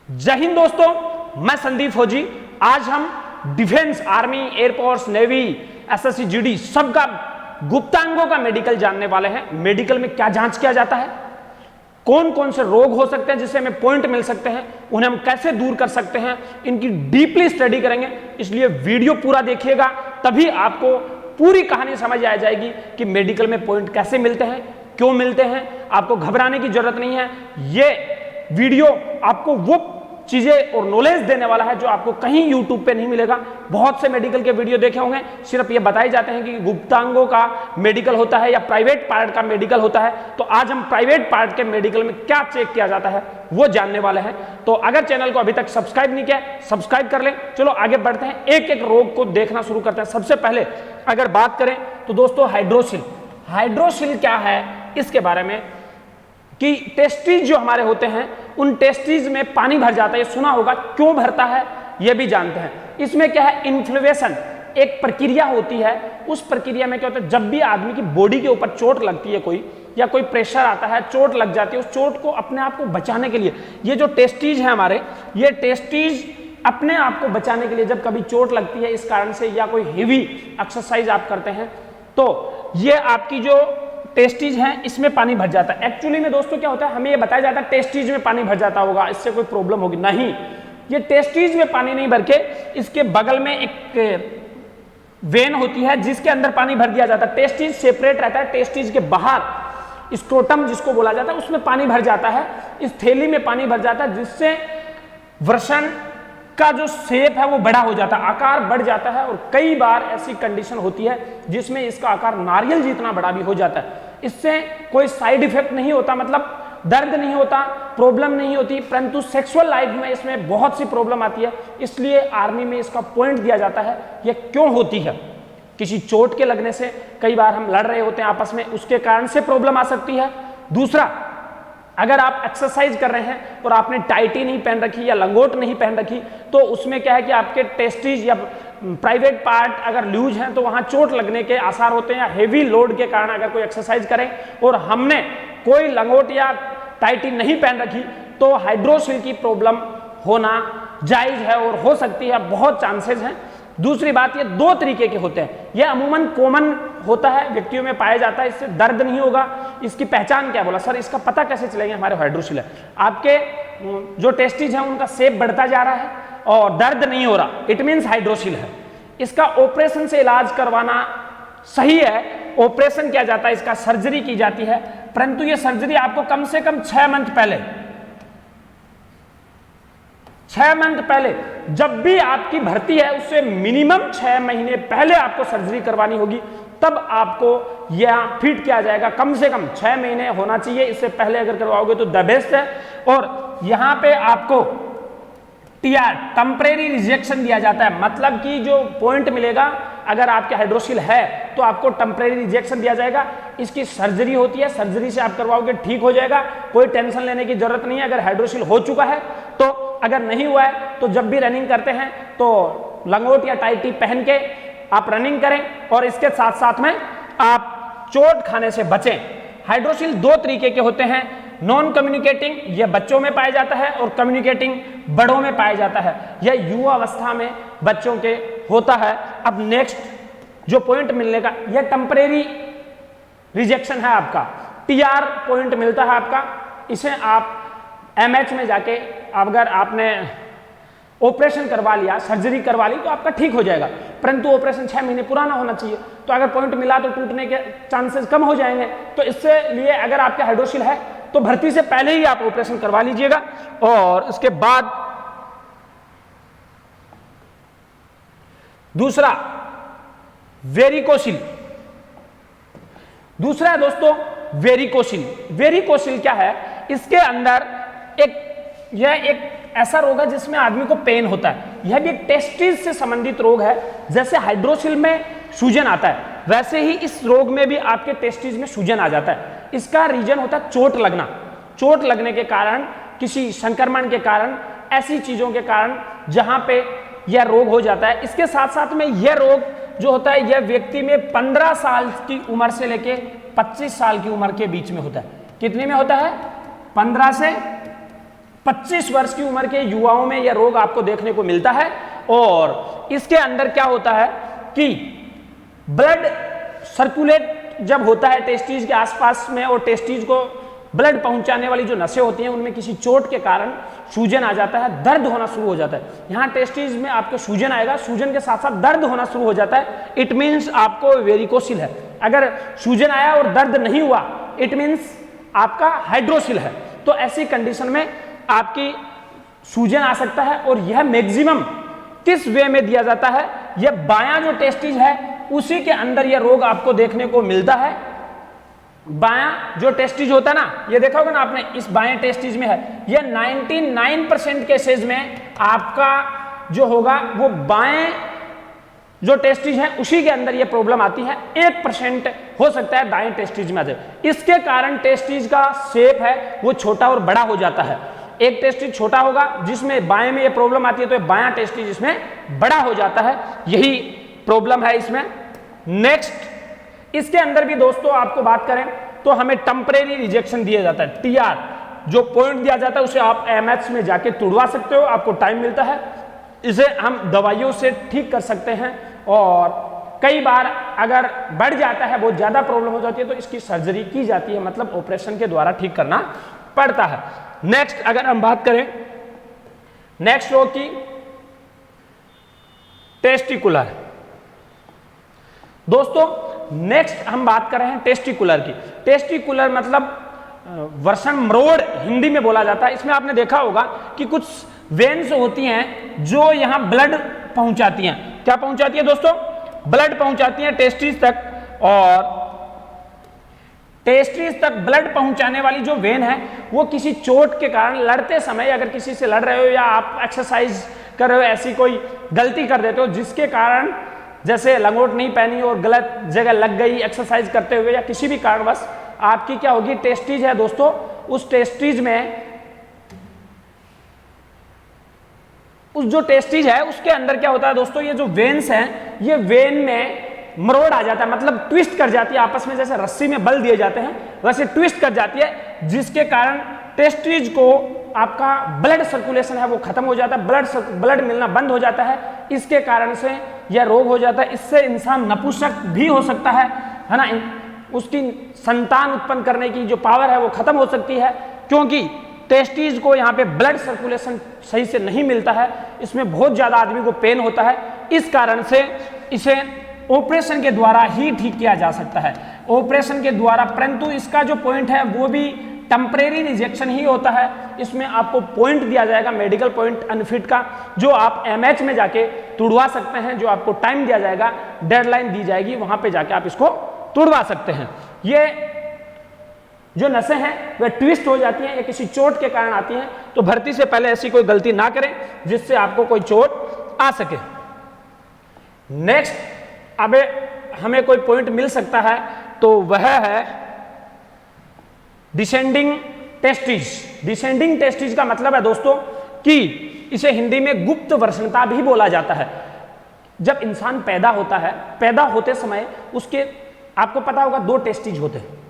जय हिंद दोस्तों, मैं संदीप फौजी। आज हम defence, army, air force, navy, SSC, GD सबका गुप्तांगों का मेडिकल जानने वाले हैं। मेडिकल में क्या जांच किया जाता है, कौन कौन से रोग हो सकते हैं जिससे हमें पॉइंट मिल सकते हैं, उन्हें हम कैसे दूर कर सकते हैं, इनकी डीपली स्टडी करेंगे। इसलिए वीडियो पूरा देखिएगा, तभी आपको पूरी कहानी समझ आ जाएगी कि मेडिकल में पॉइंट कैसे मिलते हैं, क्यों मिलते हैं। आपको घबराने की जरूरत नहीं है। ये वीडियो आपको वो चीजें और नॉलेज देने वाला है जो आपको कहीं YouTube पे नहीं मिलेगा। बहुत से मेडिकल के वीडियो देखे होंगे, सिर्फ ये बताए जाते हैं कि गुप्तांगों का मेडिकल होता है या प्राइवेट पार्ट का मेडिकल होता है। तो आज हम प्राइवेट पार्ट के मेडिकल में क्या चेक किया जाता है वो जानने वाले हैं। तो अगर चैनल को अभी तक सब्सक्राइब नहीं किया, सब्सक्राइब कर लें। चलो आगे बढ़ते हैं, एक एक रोग को देखना शुरू करते हैं। सबसे पहले अगर बात करें तो दोस्तों हाइड्रोसिल क्या है, इसके बारे में कि टेस्टिज जो हमारे होते हैं उन टेस्टिज में पानी भर जाता है। ये सुना होगा, क्यों भरता है ये भी जानते हैं। इसमें क्या है, इन्फ्लेमेशन एक प्रक्रिया होती है। उस प्रक्रिया में क्या होता है, जब भी आदमी की बॉडी के ऊपर चोट लगती है कोई, या कोई प्रेशर आता है, चोट लग जाती है, उस चोट को अपने आप को बचाने के लिए ये जो टेस्टिज है हमारे, ये टेस्टिज अपने आप को बचाने के लिए जब कभी चोट लगती है इस कारण से, या कोई हेवी एक्सरसाइज आप करते हैं, तो ये आपकी जो टेस्टिज हैं इसमें पानी भर जाता है। एक्चुअली में दोस्तों क्या होता है, हमें ये बताया जाता है टेस्टिज में पानी भर जाता होगा, इससे कोई प्रॉब्लम होगी, नहीं। ये टेस्टिज में पानी नहीं भर के इसके बगल में एक वेन होती है जिसके अंदर पानी भर दिया जाता है। टेस्टिज सेपरेट रहता है, टेस्टिज के बाहर स्क्रोटम जिसको बोला जाता है उसमें पानी भर जाता है, इस थैली में पानी भर जाता है, जिससे वृषण का जो शेप है वो बड़ा हो जाता है, आकार बढ़ जाता है। और कई बार ऐसी कंडीशन होती है जिसमें इसका आकार नारियल जितना बड़ा भी हो जाता है। इससे कोई साइड इफेक्ट नहीं होता, मतलब दर्द नहीं होता, प्रॉब्लम नहीं होती, परंतु सेक्सुअल लाइफ में इसमें बहुत सी प्रॉब्लम आती है। इसलिए आर्मी में इसका पॉइंट दिया जाता है। यह क्यों होती है, किसी चोट के लगने से, कई बार हम लड़ रहे होते हैं आपस में, उसके कारण से प्रॉब्लम आ सकती है। दूसरा, अगर आप एक्सरसाइज कर रहे हैं और आपने टाइटी नहीं पहन रखी या लंगोट नहीं पहन रखी, तो उसमें क्या है कि आपके टेस्टिज या प्राइवेट पार्ट अगर लूज हैं तो वहां चोट लगने के आसार होते हैं। या हेवी लोड के कारण अगर कोई एक्सरसाइज करें और हमने कोई लंगोट या टाइटी नहीं पहन रखी, तो हाइड्रोसिल की प्रॉब्लम होना जायज है और हो सकती है, बहुत चांसेस हैं। दूसरी बात, ये दो तरीके के होते हैं। ये अमूमन कॉमन होता है, व्यक्तियों में पाया जाता है, इससे दर्द नहीं होगा। इसकी पहचान क्या बोला सर, इसका पता कैसे चलेगा हमारे हाइड्रोसिल है? आपके जो टेस्टिज हैं उनका शेप बढ़ता जा रहा है और दर्द नहीं हो रहा, इट मीन्स हाइड्रोसिल है। इसका ऑपरेशन से इलाज करवाना सही है, ऑपरेशन किया जाता है, इसका सर्जरी की जाती है। परंतु ये सर्जरी आपको कम से कम 6 मंथ पहले, 6 मंथ पहले, जब भी आपकी भर्ती है उससे मिनिमम 6 महीने पहले आपको सर्जरी करवानी होगी, तब आपको यह फिट किया जाएगा। कम से कम 6 महीने होना चाहिए, इससे पहले अगर करवाओगे तो द बेस्ट है। और यहां पे आपको टीआर, टेम्परेरी रिजेक्शन दिया जाता है, मतलब कि जो पॉइंट मिलेगा अगर आपके हाइड्रोसिल है तो आपको टेम्परेरी रिजेक्शन दिया जाएगा। इसकी सर्जरी होती है, सर्जरी से आप करवाओगे ठीक हो जाएगा, कोई टेंशन लेने की जरूरत नहीं है। अगर हाइड्रोसिल हो चुका है तो, अगर नहीं हुआ है तो जब भी रनिंग करते हैं तो लंगोट या टाइटी पहन के आप रनिंग करें, और इसके साथ साथ में आप चोट खाने से बचें। हाइड्रोसिल दो तरीके के होते हैं, नॉन कम्युनिकेटिंग, यह बच्चों में पाया जाता है, और कम्युनिकेटिंग बड़ों में पाया जाता है। यह युवा अवस्था में बच्चों के होता है। अब नेक्स्ट जो पॉइंट मिलने का, यह टेम्परेरी रिजेक्शन है आपका, टीआर पॉइंट मिलता है आपका। इसे आप एमएच में जाके अगर आपने ऑपरेशन करवा लिया, सर्जरी करवा ली, तो आपका ठीक हो जाएगा। परंतु ऑपरेशन 6 महीने पुराना होना चाहिए, तो अगर पॉइंट मिला तो टूटने के चांसेस कम हो जाएंगे। तो इससे लिए अगर आपके हाइड्रोसिल है तो भर्ती से पहले ही आप ऑपरेशन करवा लीजिएगा। और उसके बाद दूसरा, वेरिकोसिल। दूसरा है दोस्तों वेरिकोसिल। वेरिकोसिल क्या है, इसके अंदर यह एक ऐसा रोग है जिसमें आदमी को पेन होता है। यह भी एक टेस्टिज से संबंधित रोग है। जैसे हाइड्रोसिल में सूजन आता है, वैसे ही इस रोग में भी आपके टेस्टिज में सूजन आ जाता है। इसका रीजन होता है चोट लगना। चोट लगने के कारण, किसी संक्रमण के कारण, ऐसी चीजों के कारण जहां पे यह रोग हो जाता है। इसके साथ साथ में यह रोग जो होता है, यह व्यक्ति में 15 साल की उम्र से लेके 25 साल की उम्र के बीच में होता है। कितने में होता है? 15 से 25 वर्ष की उम्र के युवाओं में यह रोग आपको देखने को मिलता है। और इसके अंदर क्या होता है कि ब्लड सर्कुलेट जब होता है टेस्टिस के आसपास में, और टेस्टिस को ब्लड पहुंचाने वाली जो नसें होती हैं उनमें किसी चोट के कारण सूजन आ जाता है, दर्द होना शुरू हो जाता है। यहाँ टेस्टिस में आपको सूजन आएगा, सूजन के साथ साथ दर्द होना शुरू हो जाता है, इट मीन्स आपको वेरिकोसिल है। अगर सूजन आया और दर्द नहीं हुआ, इट मीन्स आपका हाइड्रोसिल है। तो ऐसी कंडीशन में आपकी सूजन आ सकता है। और यह मैक्सिमम किस वे में दिया जाता है, यह बायां जो टेस्टिस है उसी के अंदर यह रोग आपको देखने को मिलता है। बायां जो टेस्टिस होता है ना, ये देखा होगा ना आपने, इस बाएं टेस्टिस में है, यह 99% केसेस में आपका जो होगा वो बाएं जो टेस्टिस है उसी के अंदर ये प्रॉब्लम आती है। 1% हो सकता है दाएं टेस्टिस में आ जाए। इसके कारण टेस्टिस का शेप है वो छोटा और बड़ा हो जाता है। एक टेस्टिस छोटा होगा जिसमें बाएं में ये प्रॉब्लम आती है, तो बायां टेस्टिस इसमें बड़ा हो जाता है। यही प्रॉब्लम है इसमें। नेक्स्ट, इसके अंदर भी दोस्तों आपको बात करें तो हमें टेम्परेरी रिजेक्शन दिया जाता है, टीआर जो पॉइंट दिया जाता है उसे आप एमएच में जाके तुड़वा सकते हो, आपको टाइम मिलता है। इसे हम दवाइयों से ठीक कर सकते हैं। और कई बार अगर बढ़ जाता है, बहुत ज्यादा प्रॉब्लम हो जाती है, तो इसकी सर्जरी की जाती है, मतलब ऑपरेशन के द्वारा ठीक करना पड़ता है। नेक्स्ट अगर हम बात करें नेक्स्ट रोग की, टेस्टिकुलर। दोस्तों नेक्स्ट हम बात कर रहे हैं टेस्टिकुलर की। टेस्टिकुलर मतलब वर्षण मरोड़ हिंदी में बोला जाता है। इसमें आपने देखा होगा कि कुछ वेन्स होती हैं जो यहां ब्लड पहुंचाती हैं। क्या पहुंचाती है दोस्तों? ब्लड पहुंचाती हैं टेस्टिस तक। और टेस्टिस तक ब्लड पहुंचाने वाली जो वेन है वो किसी चोट के कारण, लड़ते समय अगर किसी से लड़ रहे हो या आप एक्सरसाइज कर रहे हो, ऐसी कोई गलती कर देते हो जिसके कारण, जैसे लंगोट नहीं पहनी और गलत जगह लग गई एक्सरसाइज करते हुए, या किसी भी कारणवश आपकी क्या होगी, टेस्टिस है दोस्तों, उस टेस्टिस में, उस जो टेस्टिस है उसके अंदर क्या होता है दोस्तों, ये जो वेन्स हैं ये वेन में मरोड़ आ जाता है, मतलब ट्विस्ट कर जाती है आपस में, जैसे रस्सी में बल दिए जाते हैं वैसे ट्विस्ट कर जाती है, जिसके कारण टेस्टिस को आपका ब्लड सर्कुलेशन है वो खत्म हो जाता है, ब्लड मिलना बंद हो जाता है। इसके कारण से यह रोग हो जाता है। इससे इंसान नपुंसक भी हो सकता है ना, उसकी संतान उत्पन्न करने की जो पावर है वो खत्म हो सकती है, क्योंकि टेस्टिस को यहाँ पे ब्लड सर्कुलेशन सही से नहीं मिलता है। इसमें बहुत ज्यादा आदमी को पेन होता है। इस कारण से इसे ऑपरेशन के द्वारा ही ठीक किया जा सकता है, ऑपरेशन के द्वारा। परंतु इसका जो पॉइंट है वो भी टेम्परेरी रिजेक्शन ही होता है। इसमें आपको पॉइंट दिया जाएगा, मेडिकल पॉइंट अनफिट का, जो आप एमएच में जाके तुड़वा सकते हैं, जो आपको टाइम दिया जाएगा, डेडलाइन दी जाएगी, वहां पे जाके आप इसको तुड़वा सकते हैं। ये जो नसें हैं वह ट्विस्ट हो जाती हैं या किसी चोट के कारण आती हैं, तो भर्ती से पहले ऐसी कोई गलती ना करें जिससे आपको कोई चोट आ सके। नेक्स्ट, अब हमें कोई पॉइंट मिल सकता है तो वह है डिसेंडिंग टेस्टिस। डिसेंडिंग टेस्टिस का मतलब है दोस्तों कि इसे हिंदी में गुप्त वर्षणता भी बोला जाता है। जब इंसान पैदा होता है, पैदा होते समय उसके, आपको पता होगा, 2 टेस्टिस होते हैं।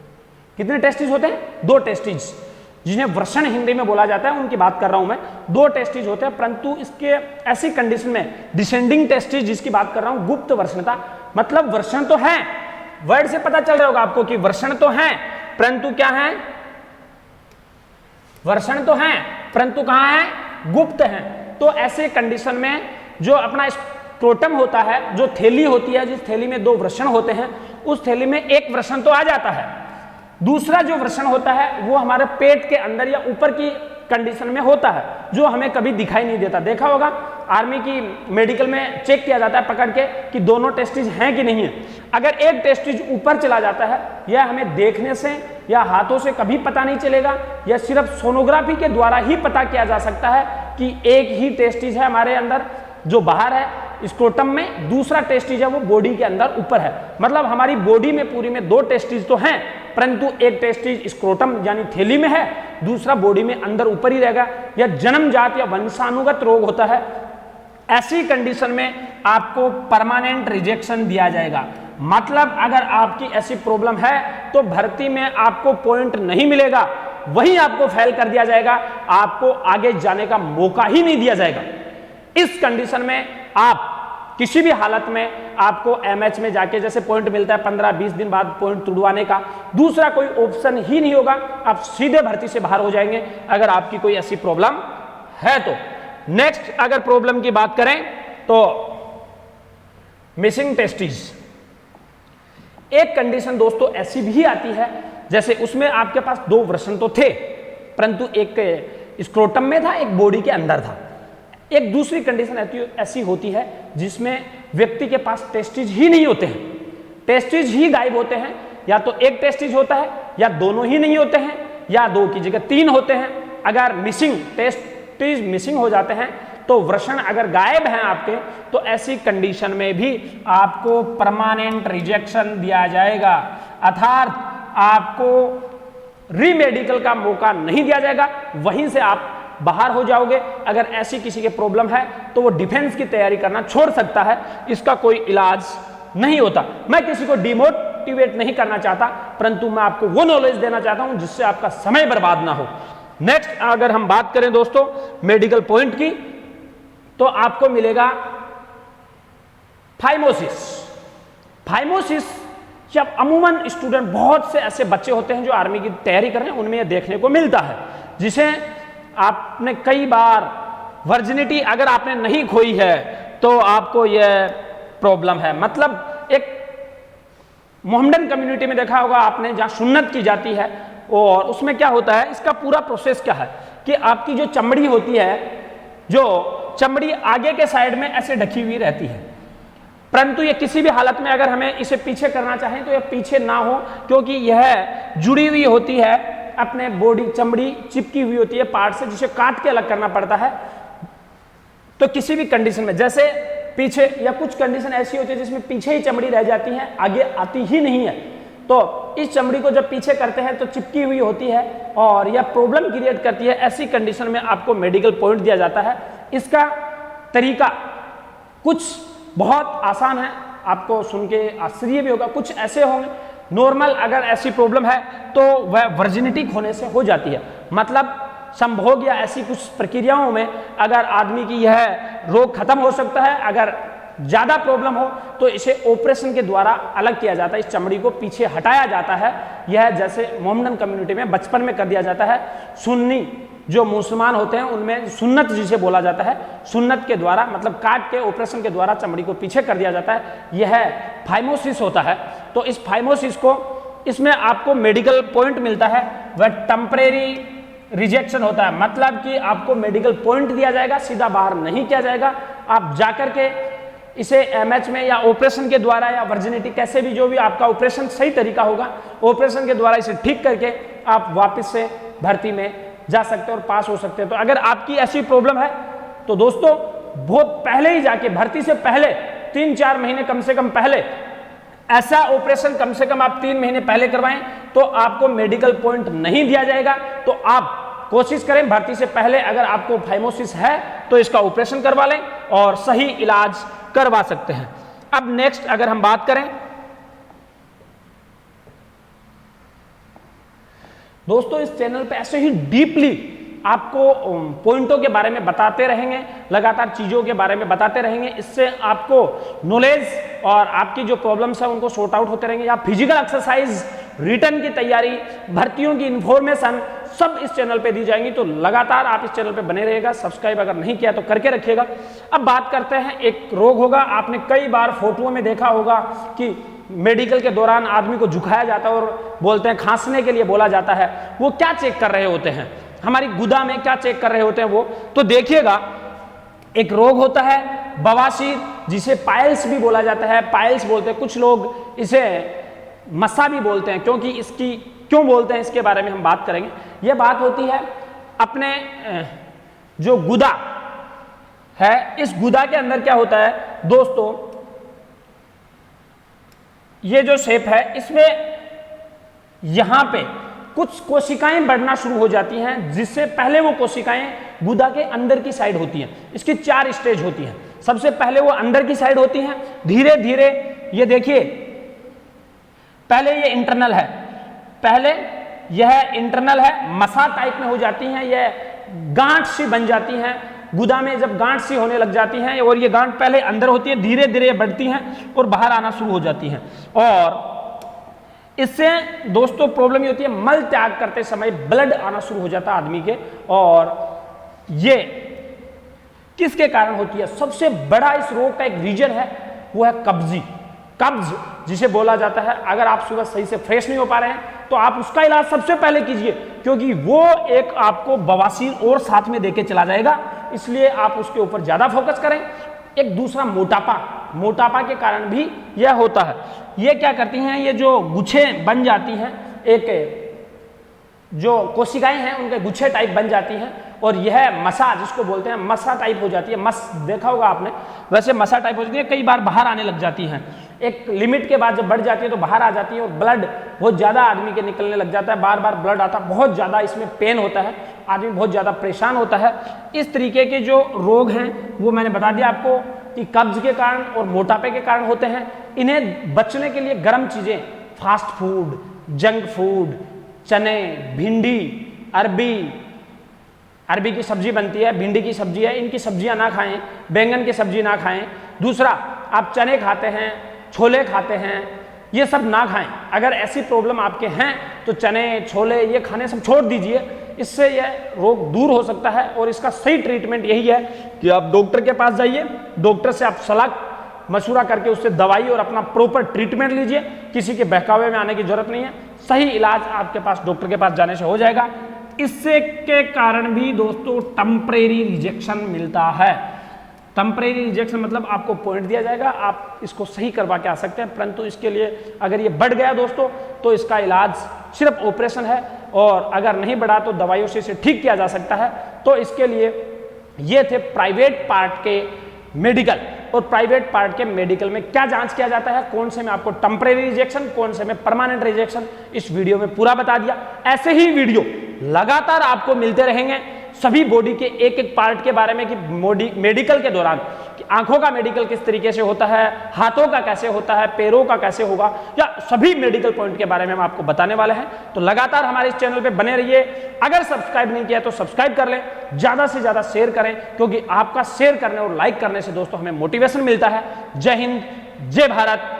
कितने टेस्टिस होते हैं? 2 टेस्टिस, जिन्हें वर्षण हिंदी में बोला जाता है, उनकी बात कर रहा हूं मैं। 2 टेस्टिस होते हैं, परंतु इसके ऐसी कंडीशन में डिसेंडिंग टेस्टिस जिसकी बात कर रहा हूं, गुप्त वर्षणता, मतलब वर्षण तो है, वर्ड से पता चल रहा होगा आपको कि वर्षण तो है, परंतु क्या है? वर्षण तो है परंतु कहां है? गुप्त है। तो ऐसे कंडीशन में जो अपना स्क्रोटम होता है, जो थैली होती है, जिस थैली में 2 वृषण होते हैं, उस थैली में एक वृषण तो आ जाता है, दूसरा जो वृषण होता है वो हमारे पेट के अंदर या ऊपर की कंडीशन में होता है, जो हमें कभी दिखाई नहीं देता। देखा होगा आर्मी की मेडिकल में चेक किया जाता है पकड़ के कि दोनों टेस्टिस हैं कि नहीं है। अगर एक टेस्टिस ऊपर चला जाता है, यह हमें देखने से या हाथों से कभी पता नहीं चलेगा, यह सिर्फ सोनोग्राफी के द्वारा ही पता किया जा सकता है कि एक ही टेस्टिस है हमारे अंदर जो बाहर है स्क्रोटम में, दूसरा टेस्टिस है वो बॉडी के अंदर ऊपर है। मतलब हमारी बॉडी में पूरी में 2 टेस्टिस तो हैं, परंतु एक टेस्टिस स्क्रोटम यानी थैली में है, दूसरा बॉडी में अंदर ऊपर ही रहेगा। यह जन्मजात या वंशानुगत रोग होता है। ऐसी कंडीशन में आपको परमानेंट रिजेक्शन दिया जाएगा। मतलब अगर आपकी ऐसी प्रॉब्लम है तो भर्ती में आपको पॉइंट नहीं मिलेगा, वहीं आपको फेल कर दिया जाएगा, आपको आगे जाने का मौका ही नहीं दिया जाएगा। इस कंडीशन में आप किसी भी हालत में आपको एमएच में जाके जैसे पॉइंट मिलता है 15-20 दिन बाद पॉइंट तुड़वाने का, दूसरा कोई ऑप्शन ही नहीं होगा, आप सीधे भर्ती से बाहर हो जाएंगे अगर आपकी कोई ऐसी प्रॉब्लम है तो। नेक्स्ट अगर प्रॉब्लम की बात करें तो मिसिंग टेस्टिस, एक कंडीशन दोस्तों ऐसी भी आती है जैसे उसमें आपके पास 2 वृषण तो थे परंतु एक स्क्रोटम में था, एक बॉडी के अंदर था। एक दूसरी कंडीशन ऐसी होती है जिसमें व्यक्ति के पास टेस्टिज ही नहीं होते हैं, टेस्टिज ही गायब होते हैं, या तो एक टेस्टिज होता है या दोनों ही नहीं होते हैं या 2 की जगह 3 होते हैं। अगर मिसिंग टेस्टिज मिसिंग हो जाते हैं तो वृषण अगर गायब हैं आपके, तो ऐसी कंडीशन में भी आपको परमानेंट रिजेक्शन दिया जाएगा, अर्थात आपको रीमेडिकल का मौका नहीं दिया जाएगा, वहीं से आप बाहर हो जाओगे। अगर ऐसी किसी के प्रॉब्लम है तो वो डिफेंस की तैयारी करना छोड़ सकता है, इसका कोई इलाज नहीं होता। मैं किसी को डिमोटिवेट नहीं करना चाहता, परंतु मैं आपको वो नॉलेज देना चाहता हूं जिससे आपका समय बर्बाद ना हो। नेक्स्ट अगर हम बात करें दोस्तों मेडिकल पॉइंट की, तो आपको मिलेगा फाइमोसिस। फाइमोसिस जब अमूमन स्टूडेंट, बहुत से ऐसे बच्चे होते हैं जो आर्मी की तैयारी कर रहे हैं, उनमें यह देखने को मिलता है, जिसे आपने कई बार वर्जिनिटी अगर आपने नहीं खोई है तो आपको यह प्रॉब्लम है। मतलब एक मोहम्मडन कम्युनिटी में देखा होगा आपने, जहां सुन्नत की जाती है, और उसमें क्या होता है, इसका पूरा प्रोसेस क्या है कि आपकी जो चमड़ी होती है, जो चमड़ी आगे के साइड में ऐसे ढकी हुई रहती है, परंतु ये किसी भी हालत में अगर हमें इसे पीछे करना चाहें तो यह पीछे ना हो, क्योंकि यह जुड़ी हुई होती है अपने बॉडी, चमड़ी चिपकी हुई होती है पार्ट से, जिसे काट के अलग करना पड़ता है। तो किसी भी कंडीशन में जैसे पीछे, या कुछ कंडीशन ऐसी होती है जिसमें पीछे ही चमड़ी रह जाती है, आगे आती ही नहीं है, तो इस चमड़ी को जब पीछे करते हैं तो चिपकी हुई होती है और यह प्रॉब्लम क्रिएट करती है। ऐसी कंडीशन में आपको मेडिकल पॉइंट दिया जाता है। इसका तरीका कुछ बहुत आसान है, आपको सुन के आश्चर्य भी होगा, कुछ ऐसे होंगे नॉर्मल। अगर ऐसी प्रॉब्लम है तो वह वर्जिनिटी खोने से हो जाती है, मतलब संभोग या ऐसी कुछ प्रक्रियाओं में अगर आदमी की यह रोग खत्म हो सकता है। अगर ज्यादा प्रॉब्लम हो तो इसे ऑपरेशन के द्वारा अलग किया जाता है, इस चमड़ी को पीछे हटाया जाता है। यह जैसे मोहम्मदन कम्युनिटी में बचपन में कर दिया जाता है। सुन्नी जो मुसलमान होते हैं उनमें सुन्नत जिसे बोला जाता है, सुन्नत के द्वारा मतलब काट के ऑपरेशन के द्वारा चमड़ी को पीछे कर दिया जाता है, यह फाइमोसिस होता है। तो इस फाइमोसिस को, इसमें आपको मेडिकल पॉइंट मिलता है, वह टेम्परेरी रिजेक्शन होता है, मतलब कि आपको मेडिकल पॉइंट दिया जाएगा, सीधा बाहर नहीं किया जाएगा। आप जाकर के इसे एमएच में या ऑपरेशन के द्वारा या वर्जिनिटी, कैसे भी जो भी आपका ऑपरेशन सही तरीका होगा, ऑपरेशन के द्वारा इसे ठीक करके आप वापस से भर्ती में जा सकते हैं और पास हो सकते हैं। तो अगर आपकी ऐसी प्रॉब्लम है तो दोस्तों बहुत पहले ही जाके, भर्ती से पहले 3-4 महीने कम से कम पहले, ऐसा ऑपरेशन कम से कम आप 3 महीने पहले करवाएं तो आपको मेडिकल पॉइंट नहीं दिया जाएगा। तो आप कोशिश करें भर्ती से पहले, अगर आपको फाइमोसिस है तो इसका ऑपरेशन करवा लें और सही इलाज करवा सकते हैं। अब नेक्स्ट अगर हम बात करें दोस्तों, इस चैनल पे ऐसे ही डीपली आपको पॉइंटों के बारे में बताते रहेंगे, लगातार चीजों के बारे में बताते रहेंगे। इससे आपको नॉलेज और आपकी जो प्रॉब्लम्स है उनको सॉर्ट आउट होते रहेंगे। या फिजिकल एक्सरसाइज, रिटर्न की तैयारी, भर्तियों की इंफॉर्मेशन सब इस चैनल पे दी जाएंगी। तो लगातार आप इस चैनल पे बने रहिएगा। सब्सक्राइब अगर नहीं किया तो करके रखिएगा। अब बात करते हैं, एक रोग होगा, आपने कई बार फोटो में देखा होगा कि मेडिकल के दौरान आदमी को झुकाया जाता है और बोलते हैं खांसने के लिए बोला जाता है। वो क्या चेक कर रहे होते हैं, हमारी गुदा में क्या चेक कर रहे होते हैं वो, तो देखिएगा एक रोग होता है बवासीर, जिसे पाइल्स भी बोला जाता है, पाइल्स बोलते हैं, कुछ लोग इसे मस्सा भी बोलते हैं। क्योंकि इसकी क्यों बोलते हैं इसके बारे में हम बात करेंगे। यह बात होती है अपने जो गुदा है, इस गुदा के अंदर क्या होता है दोस्तों, ये जो शेप है इसमें यहां पे कुछ कोशिकाएं बढ़ना शुरू हो जाती हैं, जिससे पहले वो कोशिकाएं गुदा के अंदर की साइड होती हैं। इसकी 4 स्टेज होती हैं। सबसे पहले वो अंदर की साइड होती हैं, धीरे धीरे ये देखिए, पहले ये इंटरनल है, पहले यह इंटरनल है, मसा टाइप में हो जाती हैं, यह गांठ सी बन जाती हैं, गुदा में जब गांठ सी होने लग जाती हैं और ये गांठ पहले अंदर होती है, धीरे धीरे बढ़ती हैं और बाहर आना शुरू हो जाती हैं। और इससे दोस्तों प्रॉब्लम ये होती है, मल त्याग करते समय ब्लड आना शुरू हो जाता है आदमी के। और ये किसके कारण होती है? सबसे बड़ा इस रोग का एक रीजन है, वो है कब्जी, कब्ज जिसे बोला जाता है। अगर आप सुबह सही से फ्रेश नहीं हो पा रहे हैं तो आप उसका इलाज सबसे पहले कीजिए, क्योंकि वो एक आपको बवासीर और साथ में देके चला जाएगा, इसलिए आप उसके ऊपर ज्यादा फोकस करें। एक दूसरा मोटापा, मोटापा के कारण भी यह होता है। ये क्या करती हैं, ये जो गुच्छे बन जाती हैं, एक जो कोशिकाएं हैं उनके गुच्छे टाइप बन जाती हैं, और यह मसा जिसको बोलते हैं, मसा टाइप हो जाती है। मस देखा होगा आपने, वैसे मसा टाइप हो जाती है, कई बार बाहर आने लग जाती हैं। एक लिमिट के बाद जब बढ़ जाती है तो बाहर आ जाती है, और ब्लड बहुत ज़्यादा आदमी के निकलने लग जाता है, बार बार ब्लड आता है, बहुत ज़्यादा इसमें पेन होता है, आदमी बहुत ज़्यादा परेशान होता है। इस तरीके के जो रोग हैं वो मैंने बता दिया आपको कि कब्ज के कारण और मोटापे के कारण होते हैं। इन्हें बचने के लिए गर्म चीज़ें, फास्ट फूड, जंक फूड, चने, भिंडी, अरबी की सब्जी बनती है, भिंडी की सब्जी है, इनकी सब्जियां ना खाएं, बैंगन की सब्जी ना खाएं। दूसरा, आप चने खाते हैं, छोले खाते हैं, ये सब ना खाएं। अगर ऐसी प्रॉब्लम आपके हैं तो चने, छोले ये खाने सब छोड़ दीजिए, इससे यह रोग दूर हो सकता है। और इसका सही ट्रीटमेंट यही है कि आप डॉक्टर के पास जाइए, डॉक्टर से आप सलाह मशवरा करके उससे दवाई और अपना प्रॉपर ट्रीटमेंट लीजिए। किसी के बहकावे में आने की जरूरत नहीं है, सही इलाज आपके पास डॉक्टर के पास जाने से हो जाएगा। इससे के कारण भी दोस्तों टेम्परेरी रिजेक्शन मिलता है। टेम्परेरी रिजेक्शन मतलब आपको पॉइंट दिया जाएगा, आप इसको सही करवा के आ सकते हैं, परंतु इसके लिए अगर ये बढ़ गया दोस्तों तो इसका इलाज सिर्फ ऑपरेशन है, और अगर नहीं बढ़ा तो दवाइयों से इसे ठीक किया जा सकता है। तो इसके लिए ये थे प्राइवेट पार्ट के मेडिकल। और प्राइवेट पार्ट के मेडिकल में क्या जांच किया जाता है, कौन से में आपको टेम्परेरी रिजेक्शन, कौन से में परमानेंट रिजेक्शन, इस वीडियो में पूरा बता दिया। ऐसे ही वीडियो लगातार आपको मिलते रहेंगे सभी बॉडी के एक एक पार्ट के बारे में, कि मेडिकल के दौरान कि आंखों का मेडिकल किस तरीके से होता है, हाथों का कैसे होता है, पैरों का कैसे होगा, या सभी मेडिकल पॉइंट के बारे में हम आपको बताने वाले हैं। तो लगातार हमारे इस चैनल पे बने रहिए। अगर सब्सक्राइब नहीं किया तो सब्सक्राइब कर लें, ज्यादा से ज्यादा शेयर करें, क्योंकि आपका शेयर करने और लाइक करने से दोस्तों हमें मोटिवेशन मिलता है। जय हिंद, जय भारत,